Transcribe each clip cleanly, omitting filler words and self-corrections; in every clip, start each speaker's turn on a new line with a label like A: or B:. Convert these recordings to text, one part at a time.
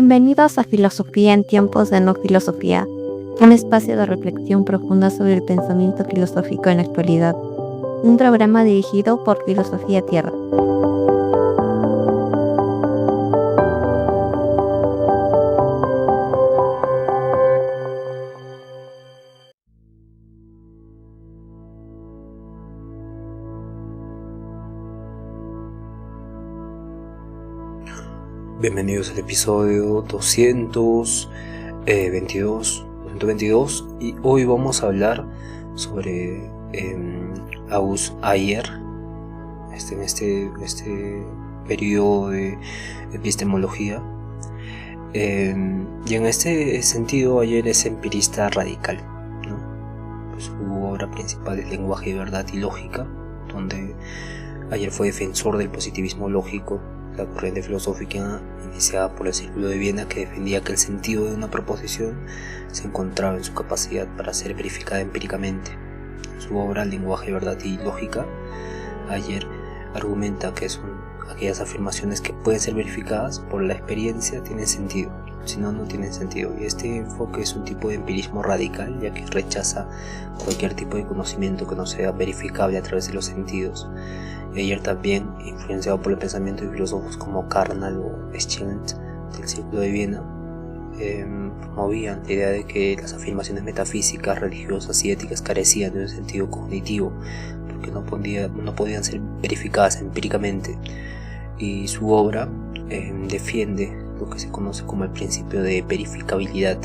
A: Bienvenidos a Filosofía en tiempos de no filosofía, un espacio de reflexión profunda sobre el pensamiento filosófico en la actualidad, un programa dirigido por Filosofía Tierra.
B: Bienvenidos al episodio 222 y hoy vamos a hablar sobre August Ayer en este periodo de epistemología, y en este sentido Ayer es empirista radical, ¿no? Pues su obra principal es Lenguaje, Verdad y Lógica, donde Ayer fue defensor del positivismo lógico, la corriente filosófica iniciada por el Círculo de Viena, que defendía que el sentido de una proposición se encontraba en su capacidad para ser verificada empíricamente. En su obra Lenguaje, Verdad y Lógica, Ayer argumenta que aquellas afirmaciones que pueden ser verificadas por la experiencia tienen sentido, si no, no tienen sentido. Y este enfoque es un tipo de empirismo radical, ya que rechaza cualquier tipo de conocimiento que no sea verificable a través de los sentidos. Ayer también, influenciado por el pensamiento de filósofos como Karnal o Schelling del Círculo de Viena, promovían la idea de que las afirmaciones metafísicas, religiosas y éticas carecían de un sentido cognitivo, porque no podían ser verificadas empíricamente, y su obra defiende lo que se conoce como el principio de verificabilidad.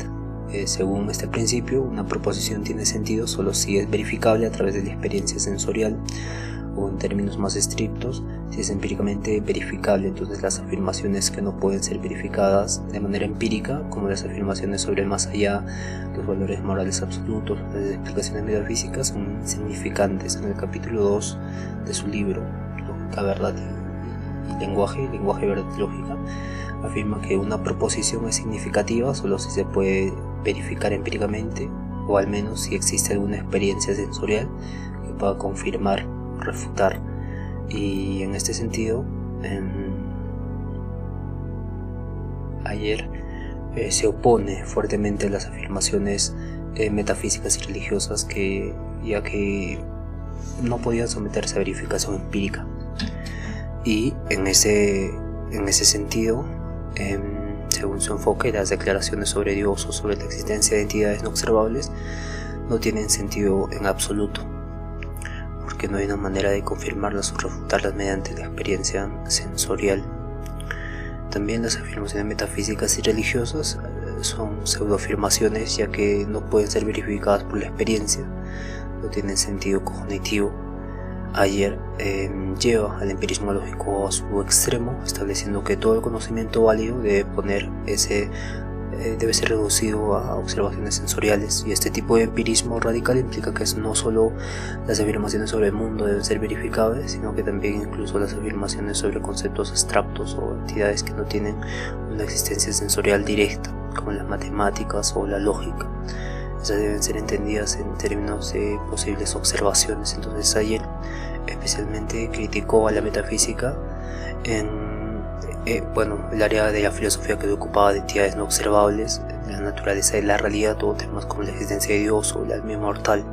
B: Según este principio, una proposición tiene sentido solo si es verificable a través de la experiencia sensorial, o en términos más estrictos, si es empíricamente verificable. Entonces las afirmaciones que no pueden ser verificadas de manera empírica, como las afirmaciones sobre el más allá, los valores morales absolutos, las explicaciones metafísicas, son insignificantes. En el capítulo 2 de su libro, Lógica, Verdad y Lenguaje, Verdad y Lógica, afirma que una proposición es significativa solo si se puede verificar empíricamente, o al menos si existe alguna experiencia sensorial que pueda confirmar, refutar. Y en este sentido, Ayer se opone fuertemente a las afirmaciones metafísicas y religiosas, ya que no podían someterse a verificación empírica. Y en ese sentido, según su enfoque, las declaraciones sobre Dios o sobre la existencia de entidades no observables no tienen sentido en absoluto, porque no hay una manera de confirmarlas o refutarlas mediante la experiencia sensorial. También las afirmaciones metafísicas y religiosas son pseudoafirmaciones, ya que no pueden ser verificadas por la experiencia, no tienen sentido cognitivo. Ayer lleva al empirismo lógico a su extremo, estableciendo que todo el conocimiento válido debe ser reducido a observaciones sensoriales, y este tipo de empirismo radical implica que no solo las afirmaciones sobre el mundo deben ser verificables, sino que también incluso las afirmaciones sobre conceptos abstractos o entidades que no tienen una existencia sensorial directa, como las matemáticas o la lógica. Esas deben ser entendidas en términos de posibles observaciones. Entonces Ayer especialmente criticó a la metafísica en el área de la filosofía que se ocupaba de entidades no observables, la naturaleza de la realidad, o temas como la existencia de Dios o el alma inmortal.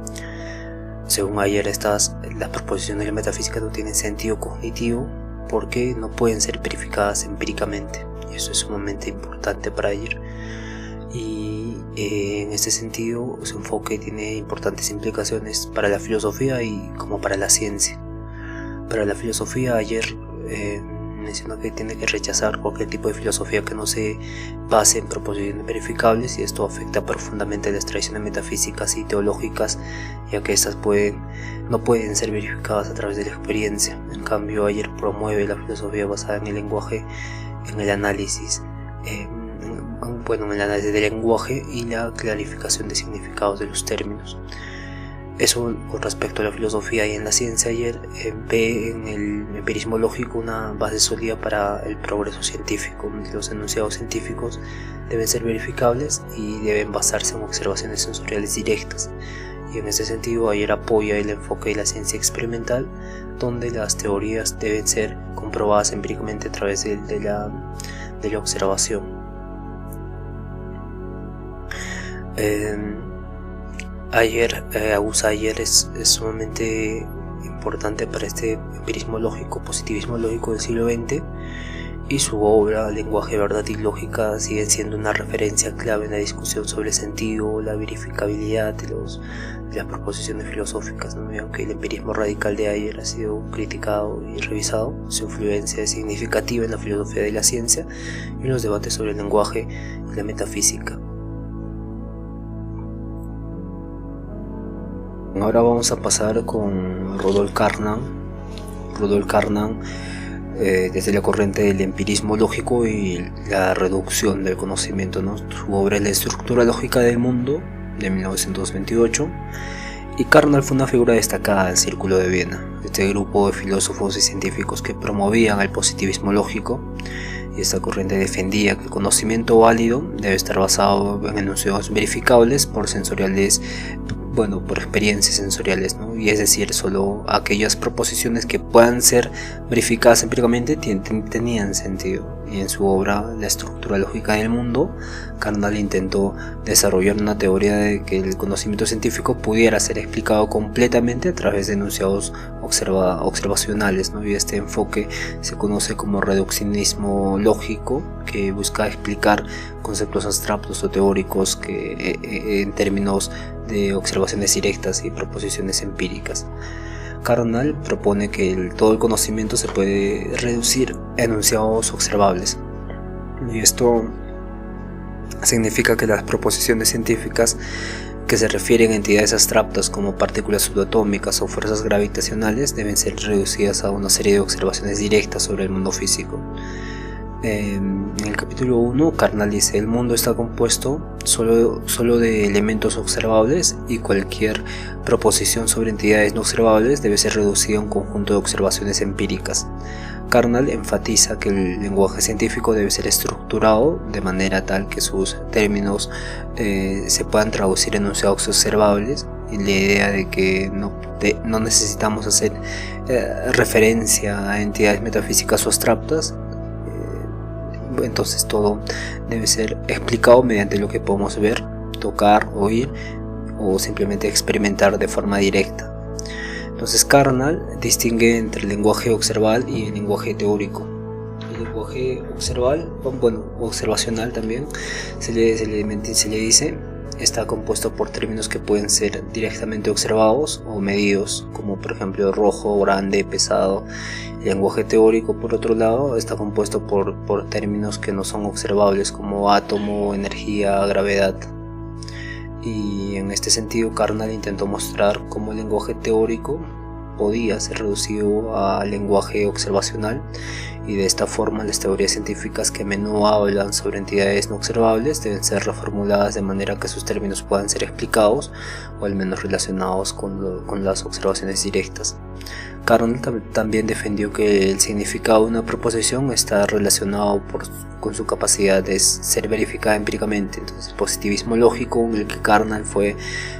B: Según Ayer, las proposiciones de la metafísica no tienen sentido cognitivo porque no pueden ser verificadas empíricamente, y eso es sumamente importante para Ayer. Y en este sentido, su enfoque tiene importantes implicaciones para la filosofía y como para la ciencia. Para la filosofía, Ayer menciona que tiene que rechazar cualquier tipo de filosofía que no se base en proposiciones verificables, y esto afecta profundamente las tradiciones metafísicas y teológicas, ya que estas no pueden ser verificadas a través de la experiencia. En cambio, Ayer promueve la filosofía basada en el lenguaje, en el análisis del lenguaje y la clarificación de significados de los términos. Eso con respecto a la filosofía. Y en la ciencia, Ayer ve en el empirismo lógico una base sólida para el progreso científico. Los enunciados científicos deben ser verificables y deben basarse en observaciones sensoriales directas. Y en ese sentido, Ayer apoya el enfoque de la ciencia experimental, donde las teorías deben ser comprobadas empíricamente a través de la observación. August Ayer es sumamente importante para este empirismo lógico, positivismo lógico del siglo XX, y su obra Lenguaje, Verdad y Lógica sigue siendo una referencia clave en la discusión sobre el sentido, la verificabilidad de las proposiciones filosóficas, ¿no? Y aunque el empirismo radical de Ayer ha sido criticado y revisado, su influencia es significativa en la filosofía de la ciencia y en los debates sobre el lenguaje y la metafísica. Ahora vamos a pasar con Rudolf Carnap. Rudolf Carnap, desde la corriente del empirismo lógico y la reducción del conocimiento, ¿no? Su obra es La estructura lógica del mundo, de 1928, y Carnap fue una figura destacada del Círculo de Viena, este grupo de filósofos y científicos que promovían el positivismo lógico, y esta corriente defendía que el conocimiento válido debe estar basado en enunciados verificables por experiencias sensoriales, ¿no? Y es decir, solo aquellas proposiciones que puedan ser verificadas empíricamente tenían sentido. Y en su obra La estructura lógica del mundo, Carnap intentó desarrollar una teoría de que el conocimiento científico pudiera ser explicado completamente a través de enunciados observacionales, ¿no? Y este enfoque se conoce como reduccionismo lógico, que busca explicar conceptos abstractos o teóricos en términos de observaciones directas y proposiciones empíricas. Carnap propone que todo el conocimiento se puede reducir a enunciados observables, y esto significa que las proposiciones científicas que se refieren a entidades abstractas como partículas subatómicas o fuerzas gravitacionales deben ser reducidas a una serie de observaciones directas sobre el mundo físico. En el capítulo 1, Carnap dice: el mundo está compuesto solo de elementos observables, y cualquier proposición sobre entidades no observables debe ser reducida a un conjunto de observaciones empíricas. Carnap enfatiza que el lenguaje científico debe ser estructurado de manera tal que sus términos se puedan traducir en enunciados observables, y la idea de que no necesitamos hacer referencia a entidades metafísicas o abstractas. Entonces todo debe ser explicado mediante lo que podemos ver, tocar, oír o simplemente experimentar de forma directa. Entonces Carnap distingue entre el lenguaje observal y el lenguaje teórico. El lenguaje observacional también se le dice, está compuesto por términos que pueden ser directamente observados o medidos, como por ejemplo rojo, grande, pesado. El lenguaje teórico, por otro lado, está compuesto por términos que no son observables, como átomo, energía, gravedad. Y en este sentido, Carnap intentó mostrar cómo el lenguaje teórico podía ser reducido al lenguaje observacional, y de esta forma las teorías científicas que a menudo hablan sobre entidades no observables deben ser reformuladas de manera que sus términos puedan ser explicados o al menos relacionados con las observaciones directas. Carnap también defendió que el significado de una proposición está relacionado con su capacidad de ser verificada empíricamente. Entonces, el positivismo lógico, en el que Carnap fue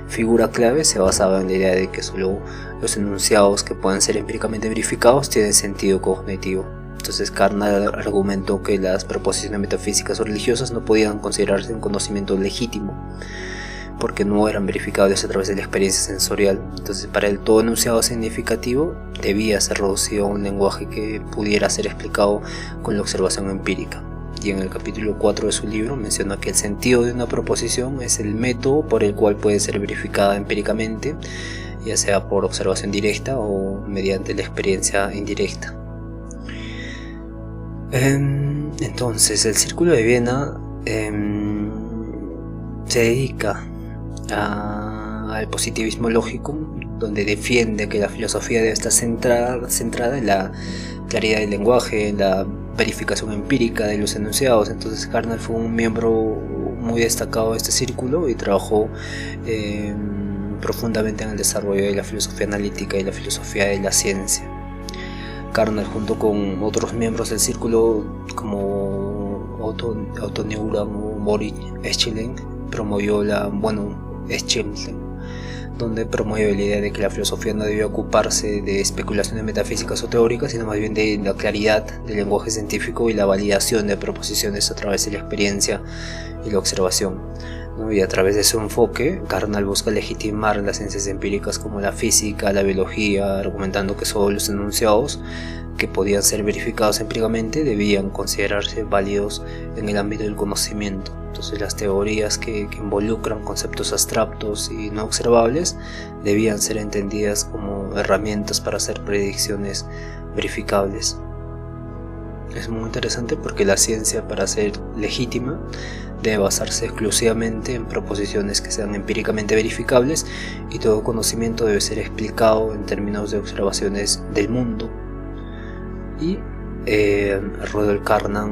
B: figura clave, se basaba en la idea de que solo los enunciados que puedan ser empíricamente verificados tienen sentido cognitivo. Entonces Carnap argumentó que las proposiciones metafísicas o religiosas no podían considerarse un conocimiento legítimo porque no eran verificables a través de la experiencia sensorial. Entonces, para él, todo enunciado significativo debía ser reducido a un lenguaje que pudiera ser explicado con la observación empírica. Y en el capítulo 4 de su libro menciona que el sentido de una proposición es el método por el cual puede ser verificada empíricamente, ya sea por observación directa o mediante la experiencia indirecta. Entonces, el Círculo de Viena se dedica al positivismo lógico, donde defiende que la filosofía debe estar centrada en la claridad del lenguaje, en la verificación empírica de los enunciados. Entonces Carnap fue un miembro muy destacado de este círculo y trabajó profundamente en el desarrollo de la filosofía analítica y la filosofía de la ciencia. Carnap, junto con otros miembros del círculo como Otto Neumann o Moritz Schilling, promovió donde promueve la idea de que la filosofía no debía ocuparse de especulaciones metafísicas o teóricas, sino más bien de la claridad del lenguaje científico y la validación de proposiciones a través de la experiencia y la observación. ¿no? Y a través de su enfoque, Karnal busca legitimar las ciencias empíricas como la física, la biología, argumentando que solo los enunciados que podían ser verificados empíricamente debían considerarse válidos en el ámbito del conocimiento. Entonces las teorías que involucran conceptos abstractos y no observables debían ser entendidas como herramientas para hacer predicciones verificables. Es muy interesante porque la ciencia, para ser legítima, debe basarse exclusivamente en proposiciones que sean empíricamente verificables, y todo conocimiento debe ser explicado en términos de observaciones del mundo. Y Rudolf Carnap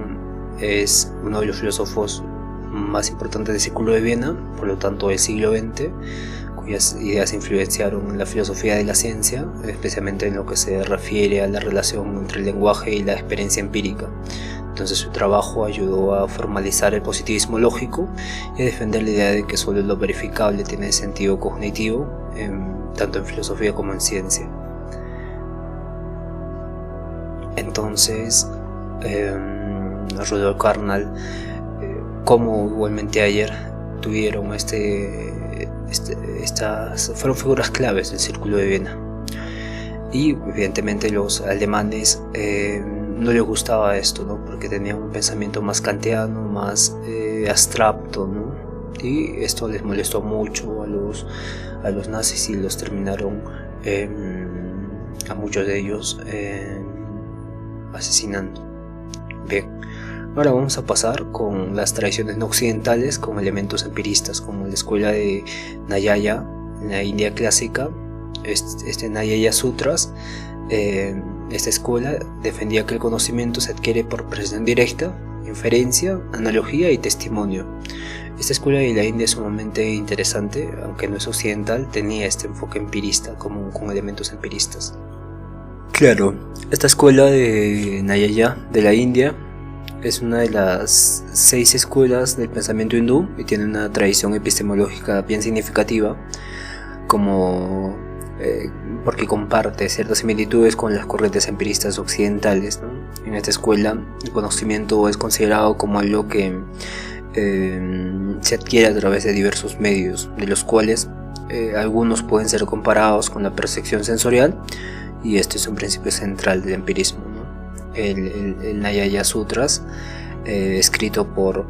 B: es uno de los filósofos más importantes del Círculo de Viena, por lo tanto del siglo XX, cuyas ideas influenciaron la filosofía de la ciencia, especialmente en lo que se refiere a la relación entre el lenguaje y la experiencia empírica. Entonces su trabajo ayudó a formalizar el positivismo lógico y a defender la idea de que solo lo verificable tiene sentido cognitivo, tanto en filosofía como en ciencia. Entonces, Rudolf Carnap, como igualmente ayer, tuvieron fueron figuras claves del Círculo de Viena. Y evidentemente los alemanes no les gustaba esto, ¿no? Porque tenían un pensamiento más kantiano, más abstracto, ¿no? Y esto les molestó mucho a los nazis, y los terminaron a muchos de ellos asesinando. Bien, ahora vamos a pasar con las tradiciones no occidentales con elementos empiristas, como la escuela de Nyaya en la India clásica. Nyaya Sutras, esta escuela defendía que el conocimiento se adquiere por percepción directa, inferencia, analogía y testimonio. Esta escuela de la India es sumamente interesante, aunque no es occidental, tenía este enfoque empirista con elementos empiristas. Claro, esta escuela de Nyaya de la India es una de las 6 escuelas del pensamiento hindú y tiene una tradición epistemológica bien significativa, porque comparte ciertas similitudes con las corrientes empiristas occidentales, ¿no? En esta escuela el conocimiento es considerado como algo que se adquiere a través de diversos medios, de los cuales algunos pueden ser comparados con la percepción sensorial, y este es un principio central del empirismo, ¿no? El Nyaya Sutras, escrito por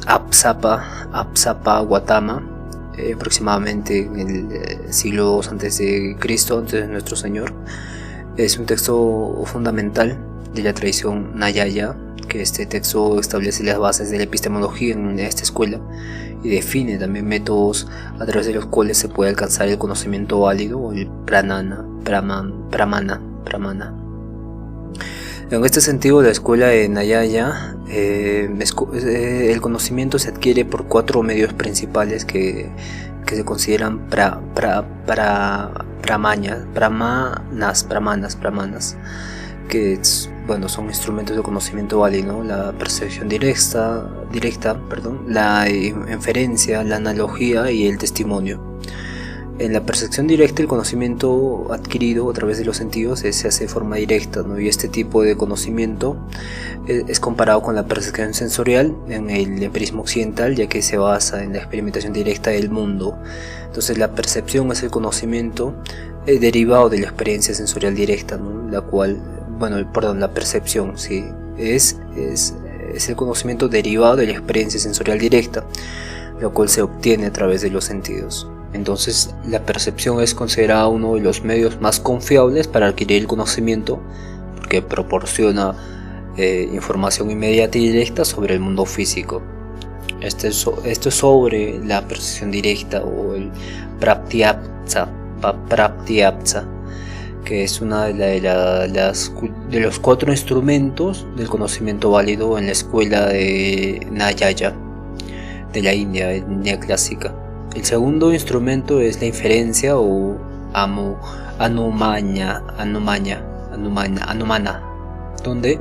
B: Apsapa Gautama, aproximadamente en el siglo II a.C., antes de nuestro Señor, es un texto fundamental de la tradición Nyaya, que este texto establece las bases de la epistemología en esta escuela y define también métodos a través de los cuales se puede alcanzar el conocimiento válido, o el pramana. En este sentido, la escuela de Nyaya, el conocimiento se adquiere por 4 medios principales que se consideran brahmanas, que son instrumentos de conocimiento válido, ¿no? La percepción directa, la inferencia, la analogía y el testimonio. En la percepción directa, el conocimiento adquirido a través de los sentidos se hace de forma directa, ¿no? Y este tipo de conocimiento es comparado con la percepción sensorial en el empirismo occidental, ya que se basa en la experimentación directa del mundo. Entonces la percepción es el conocimiento derivado de la experiencia sensorial directa, ¿no? La percepción, sí, es el conocimiento derivado de la experiencia sensorial directa, lo cual se obtiene a través de los sentidos. Entonces la percepción es considerada uno de los medios más confiables para adquirir el conocimiento, porque proporciona información inmediata y directa sobre el mundo físico. Esto es sobre la percepción directa, o el pratyapsa, que es una de los 4 instrumentos del conocimiento válido en la escuela de Nyaya de la India clásica. El segundo instrumento es la inferencia, o anumana, donde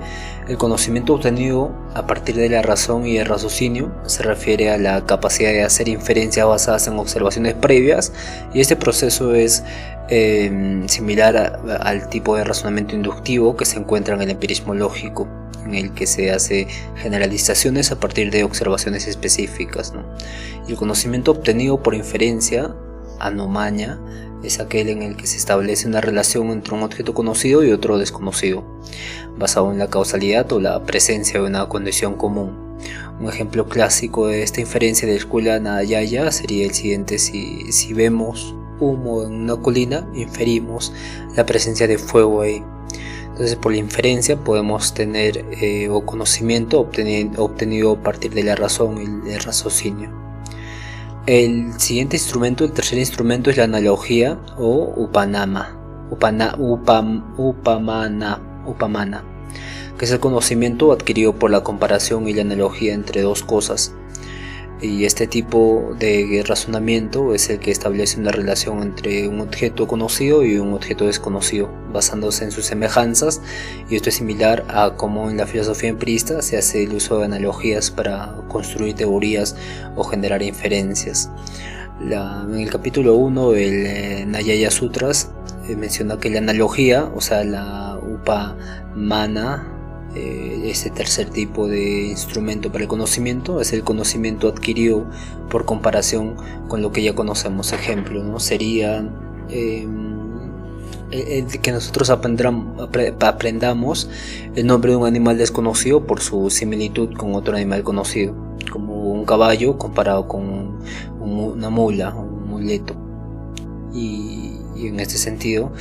B: el conocimiento obtenido a partir de la razón y el raciocinio se refiere a la capacidad de hacer inferencias basadas en observaciones previas, y este proceso es similar al tipo de razonamiento inductivo que se encuentra en el empirismo lógico. en el que se hace generalizaciones a partir de observaciones específicas, ¿no? Y el conocimiento obtenido por inferencia, anomaña, es aquel en el que se establece una relación entre un objeto conocido y otro desconocido, basado en la causalidad o la presencia de una condición común. Un ejemplo clásico de esta inferencia de la escuela Nayaya sería el siguiente: si vemos humo en una colina, inferimos la presencia de fuego ahí. Entonces, por la inferencia podemos tener o conocimiento obtenido a partir de la razón y el raciocinio. El siguiente instrumento, el tercer instrumento, es la analogía o upamana, que es el conocimiento adquirido por la comparación y la analogía entre dos cosas. Y este tipo de razonamiento es el que establece una relación entre un objeto conocido y un objeto desconocido, basándose en sus semejanzas, y esto es similar a cómo en la filosofía empirista se hace el uso de analogías para construir teorías o generar inferencias. En el capítulo 1 del Nayaya Sutras menciona que la analogía, o sea la upamana, ese tercer tipo de instrumento para el conocimiento, es el conocimiento adquirido por comparación con lo que ya conocemos. Ejemplo, ¿no? Sería que nosotros aprendamos el nombre de un animal desconocido por su similitud con otro animal conocido, como un caballo comparado con una mula, un muleto. Y en este sentido,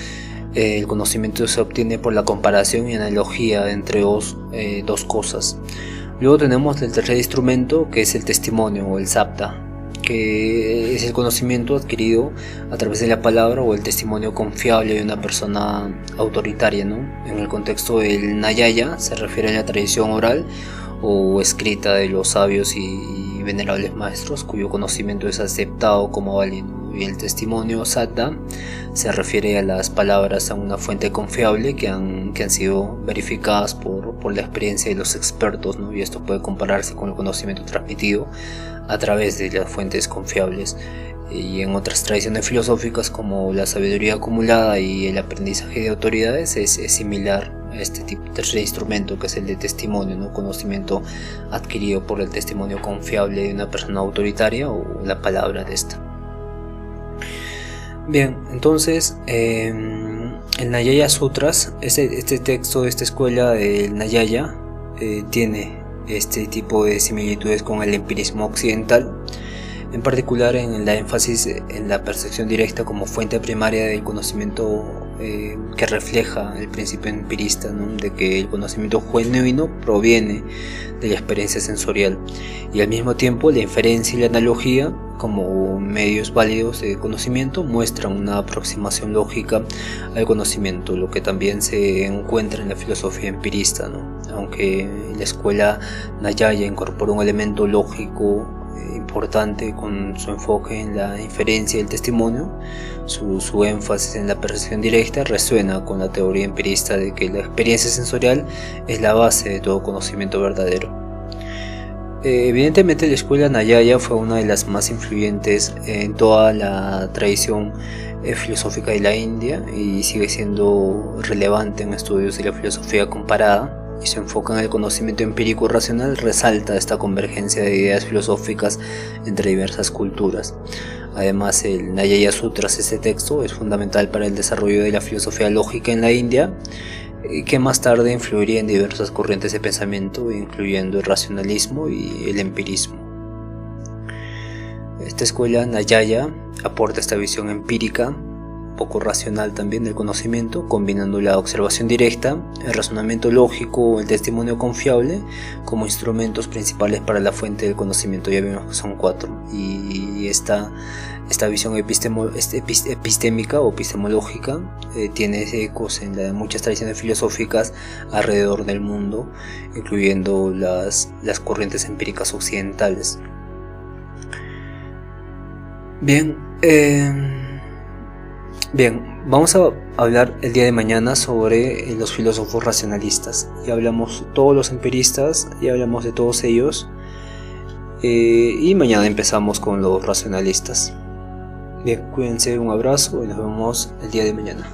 B: el conocimiento se obtiene por la comparación y analogía entre dos cosas. Luego tenemos el tercer instrumento, que es el testimonio o el sabda, que es el conocimiento adquirido a través de la palabra o el testimonio confiable de una persona autoritaria, ¿no? En el contexto del Nayaya se refiere a la tradición oral o escrita de los sabios y venerables maestros, cuyo conocimiento es aceptado como válido. Y el testimonio sabda se refiere a las palabras a una fuente confiable que han sido verificadas por la experiencia de los expertos, ¿no? Y esto puede compararse con el conocimiento transmitido a través de las fuentes confiables. Y en otras tradiciones filosóficas, como la sabiduría acumulada y el aprendizaje de autoridades, es similar a este tipo de tercer instrumento, que es el de testimonio, ¿no? Conocimiento adquirido por el testimonio confiable de una persona autoritaria o la palabra de esta. Bien, entonces el Nayaya Sutras, este texto de esta escuela del Nayaya tiene este tipo de similitudes con el empirismo occidental, en particular en la énfasis en la percepción directa como fuente primaria del conocimiento, que refleja el principio empirista, ¿no? De que el conocimiento genuino proviene de la experiencia sensorial, y al mismo tiempo la inferencia y la analogía como medios válidos de conocimiento muestran una aproximación lógica al conocimiento, lo que también se encuentra en la filosofía empirista, ¿no? Aunque la escuela Nayaya incorpora un elemento lógico importante con su enfoque en la inferencia y el testimonio, su énfasis en la percepción directa resuena con la teoría empirista de que la experiencia sensorial es la base de todo conocimiento verdadero. Evidentemente la escuela Nayaya fue una de las más influyentes en toda la tradición filosófica de la India y sigue siendo relevante en estudios de la filosofía comparada, y su enfoque en el conocimiento empírico racional resalta esta convergencia de ideas filosóficas entre diversas culturas. Además, el Nayaya Sutras, este texto, es fundamental para el desarrollo de la filosofía lógica en la India, que más tarde influiría en diversas corrientes de pensamiento, incluyendo el racionalismo y el empirismo. Esta escuela Nayaya aporta esta visión empírica, poco racional también, del conocimiento, combinando la observación directa, el razonamiento lógico, el testimonio confiable como instrumentos principales para la fuente del conocimiento. Ya vimos que son 4, y esta visión epistémica o epistemológica tiene ecos en muchas tradiciones filosóficas alrededor del mundo, incluyendo las corrientes empíricas occidentales. Bien, vamos a hablar el día de mañana sobre los filósofos racionalistas. Ya hablamos de todos los empiristas, ya hablamos de todos ellos, y mañana empezamos con los racionalistas. Bien, cuídense, un abrazo y nos vemos el día de mañana.